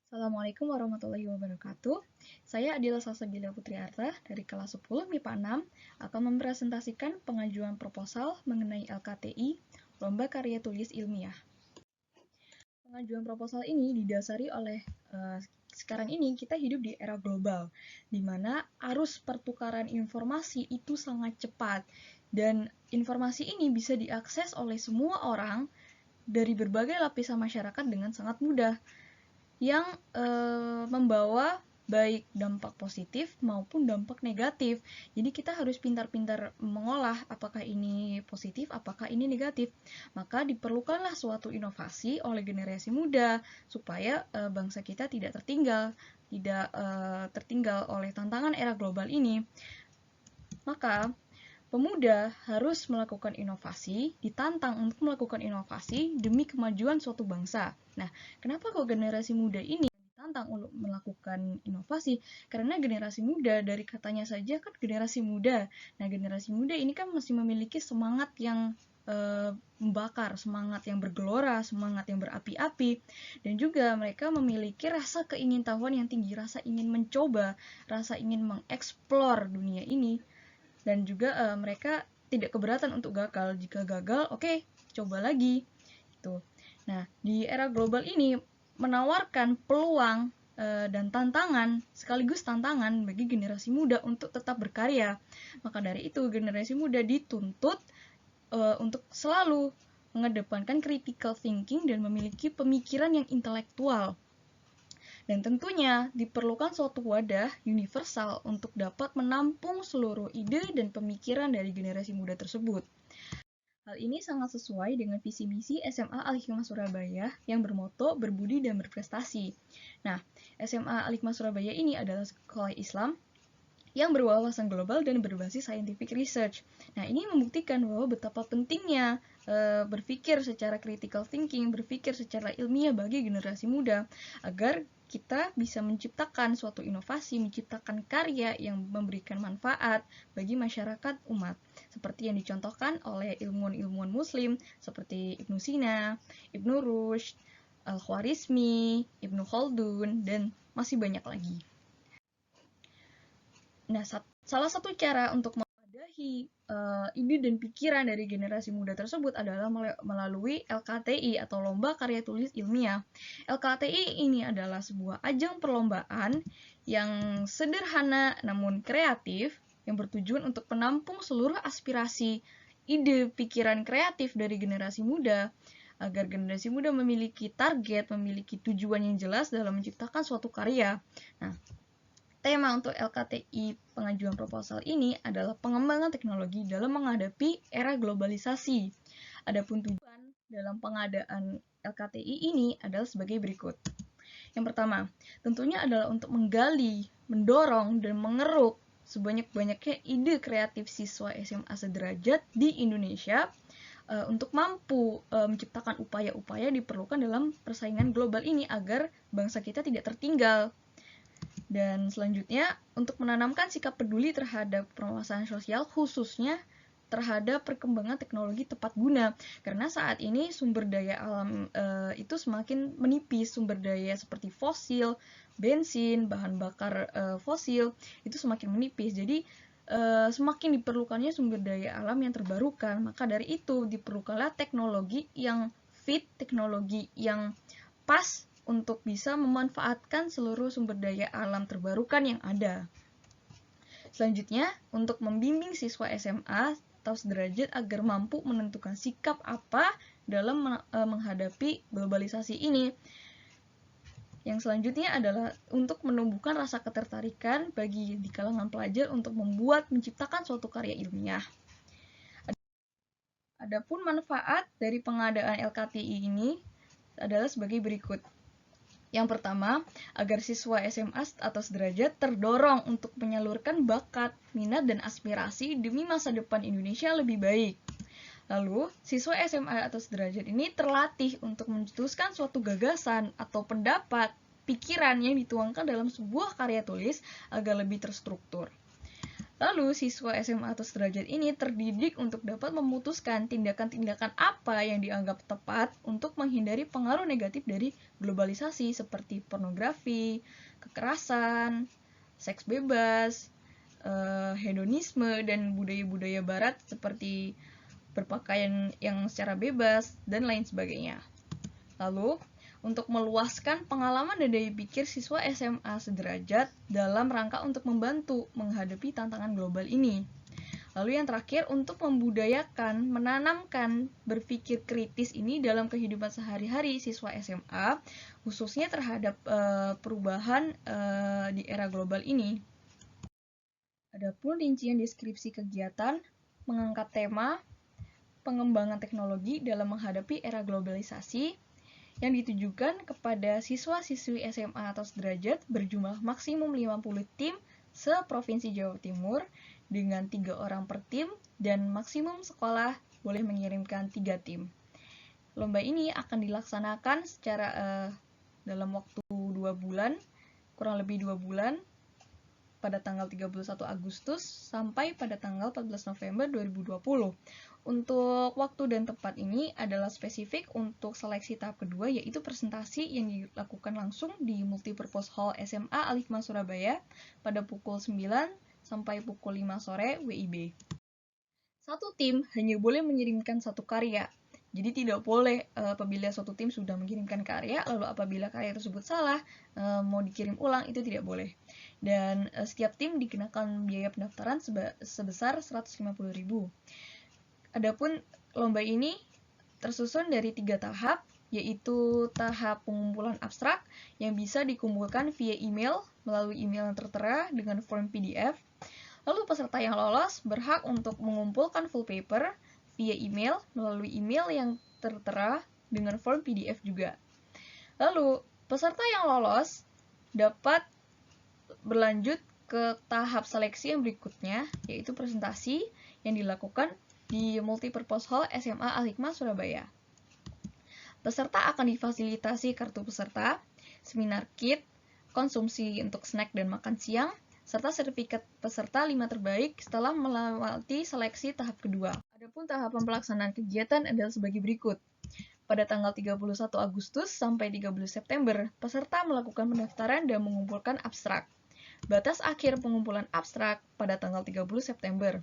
Assalamualaikum warahmatullahi wabarakatuh. Saya Adila Salsabila Putriarta dari kelas 10 MIPA 6 akan mempresentasikan pengajuan proposal mengenai LKTI, Lomba Karya Tulis Ilmiah. Pengajuan proposal ini didasari oleh sekarang ini kita hidup di era global, di mana arus pertukaran informasi itu sangat cepat, dan informasi ini bisa diakses oleh semua orang dari berbagai lapisan masyarakat dengan sangat mudah, yang membawa baik dampak positif maupun dampak negatif. Jadi kita harus pintar-pintar mengolah apakah ini positif, apakah ini negatif. Maka diperlukanlah suatu inovasi oleh generasi muda supaya bangsa kita tidak tertinggal oleh tantangan era global ini. Maka pemuda harus melakukan inovasi, ditantang untuk melakukan inovasi demi kemajuan suatu bangsa. Nah, kenapa kok generasi muda ini ditantang untuk melakukan inovasi? Karena generasi muda, dari katanya saja kan generasi muda. Nah, generasi muda ini kan masih memiliki semangat yang membakar, semangat yang bergelora, semangat yang berapi-api, dan juga mereka memiliki rasa keingintahuan yang tinggi, rasa ingin mencoba, rasa ingin mengeksplor dunia ini, dan juga mereka tidak keberatan untuk gagal. Jika gagal, oke, coba lagi. Gitu. Nah, di era global ini menawarkan peluang dan tantangan, sekaligus tantangan bagi generasi muda untuk tetap berkarya. Maka dari itu, generasi muda dituntut untuk selalu mengedepankan critical thinking dan memiliki pemikiran yang intelektual. Dan tentunya diperlukan suatu wadah universal untuk dapat menampung seluruh ide dan pemikiran dari generasi muda tersebut. Hal ini sangat sesuai dengan visi misi SMA Al-Hikmah Surabaya yang bermoto berbudi dan berprestasi. Nah, SMA Al-Hikmah Surabaya ini adalah sekolah Islam yang berwawasan global dan berbasis scientific research. Nah, ini membuktikan bahwa betapa pentingnya berpikir secara critical thinking, berpikir secara ilmiah bagi generasi muda, agar kita bisa menciptakan suatu inovasi, menciptakan karya yang memberikan manfaat bagi masyarakat umat, seperti yang dicontohkan oleh ilmuwan-ilmuwan muslim seperti Ibnu Sina, Ibnu Rushd, Al-Khwarizmi, Ibnu Khaldun, dan masih banyak lagi. Nah, salah satu cara untuk mewadahi ide dan pikiran dari generasi muda tersebut adalah melalui LKTI atau Lomba Karya Tulis Ilmiah. LKTI ini adalah sebuah ajang perlombaan yang sederhana namun kreatif, yang bertujuan untuk menampung seluruh aspirasi, ide, pikiran kreatif dari generasi muda, agar generasi muda memiliki target, memiliki tujuan yang jelas dalam menciptakan suatu karya. Nah, tema untuk LKTI pengajuan proposal ini adalah pengembangan teknologi dalam menghadapi era globalisasi. Adapun tujuan dalam pengadaan LKTI ini adalah sebagai berikut. Yang pertama, tentunya adalah untuk menggali, mendorong, dan mengeruk sebanyak-banyaknya ide kreatif siswa SMA sederajat di Indonesia untuk mampu menciptakan upaya-upaya diperlukan dalam persaingan global ini agar bangsa kita tidak tertinggal. Dan selanjutnya, untuk menanamkan sikap peduli terhadap permasalahan sosial, khususnya terhadap perkembangan teknologi tepat guna. Karena saat ini sumber daya alam itu semakin menipis, sumber daya seperti fosil, bensin, bahan bakar fosil, itu semakin menipis. Jadi semakin diperlukannya sumber daya alam yang terbarukan. Maka dari itu diperlukanlah teknologi yang fit, teknologi yang pas untuk bisa memanfaatkan seluruh sumber daya alam terbarukan yang ada. Selanjutnya, untuk membimbing siswa SMA atau sederajat agar mampu menentukan sikap apa dalam menghadapi globalisasi ini. Yang selanjutnya adalah untuk menumbuhkan rasa ketertarikan bagi di kalangan pelajar untuk menciptakan suatu karya ilmiah. Adapun manfaat dari pengadaan LKTI ini adalah sebagai berikut. Yang pertama, agar siswa SMA atau sederajat terdorong untuk menyalurkan bakat, minat, dan aspirasi demi masa depan Indonesia lebih baik. Lalu, siswa SMA atau sederajat ini terlatih untuk mencetuskan suatu gagasan atau pendapat, pikiran yang dituangkan dalam sebuah karya tulis agar lebih terstruktur. Lalu, siswa SMA atau sederajat ini terdidik untuk dapat memutuskan tindakan-tindakan apa yang dianggap tepat untuk menghindari pengaruh negatif dari globalisasi seperti pornografi, kekerasan, seks bebas, hedonisme, dan budaya-budaya barat seperti berpakaian yang secara bebas, dan lain sebagainya. Lalu, untuk meluaskan pengalaman dan daya pikir siswa SMA sederajat dalam rangka untuk membantu menghadapi tantangan global ini. Lalu yang terakhir, untuk membudayakan, menanamkan berpikir kritis ini dalam kehidupan sehari-hari siswa SMA, khususnya terhadap perubahan di era global ini. Adapun rincian deskripsi kegiatan mengangkat tema pengembangan teknologi dalam menghadapi era globalisasi yang ditujukan kepada siswa-siswi SMA atau sederajat berjumlah maksimum 50 tim se-Provinsi Jawa Timur dengan 3 orang per tim dan maksimum sekolah boleh mengirimkan 3 tim. Lomba ini akan dilaksanakan secara dalam waktu 2 bulan, kurang lebih 2 bulan, pada tanggal 31 Agustus sampai pada tanggal 14 November 2020. Untuk waktu dan tempat ini adalah spesifik untuk seleksi tahap kedua, yaitu presentasi yang dilakukan langsung di Multipurpose Hall SMA Al-Hikmah Surabaya pada pukul 9 sampai pukul 5 sore WIB. Satu tim hanya boleh mengirimkan satu karya. Jadi tidak boleh apabila suatu tim sudah mengirimkan karya, lalu apabila karya tersebut salah, mau dikirim ulang, itu tidak boleh. Dan setiap tim dikenakan biaya pendaftaran sebesar 150.000. Adapun lomba ini tersusun dari 3 tahap, yaitu tahap pengumpulan abstrak yang bisa dikumpulkan via email melalui email yang tertera dengan form PDF. Lalu peserta yang lolos berhak untuk mengumpulkan full paper via email melalui email yang tertera dengan form PDF juga. Lalu peserta yang lolos dapat berlanjut ke tahap seleksi yang berikutnya, yaitu presentasi yang dilakukan di Multipurpose Hall SMA Al-Hikmah Surabaya. Peserta akan difasilitasi kartu peserta, seminar kit, konsumsi untuk snack dan makan siang, serta sertifikat peserta 5 terbaik setelah melewati seleksi tahap kedua. Adapun tahapan pelaksanaan kegiatan adalah sebagai berikut. Pada tanggal 31 Agustus sampai 30 September, peserta melakukan pendaftaran dan mengumpulkan abstrak. Batas akhir pengumpulan abstrak pada tanggal 30 September.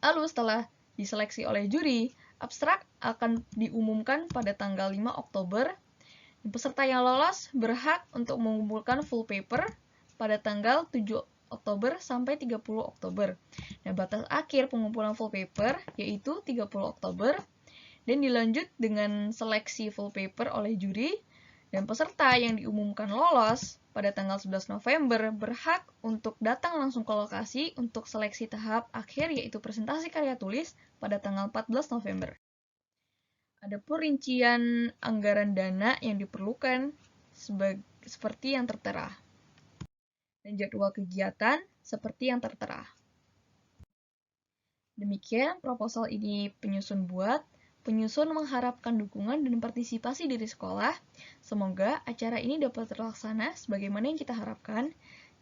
Lalu setelah diseleksi oleh juri, abstrak akan diumumkan pada tanggal 5 Oktober. Peserta yang lolos berhak untuk mengumpulkan full paper pada tanggal 7 Oktober sampai 30 Oktober. Nah, batas akhir pengumpulan full paper yaitu 30 Oktober dan dilanjut dengan seleksi full paper oleh juri, dan peserta yang diumumkan lolos pada tanggal 11 November berhak untuk datang langsung ke lokasi untuk seleksi tahap akhir yaitu presentasi karya tulis pada tanggal 14 November. Adapun rincian anggaran dana yang diperlukan seperti yang tertera, dan jadwal kegiatan seperti yang tertera. Demikian proposal ini penyusun mengharapkan dukungan dan partisipasi dari sekolah. Semoga acara ini dapat terlaksana sebagaimana yang kita harapkan.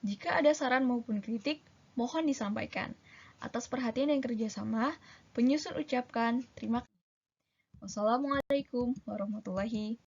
Jika ada saran maupun kritik, mohon disampaikan. Atas perhatian dan kerjasama, penyusun ucapkan terima kasih. Wassalamualaikum warahmatullahi wabarakatuh.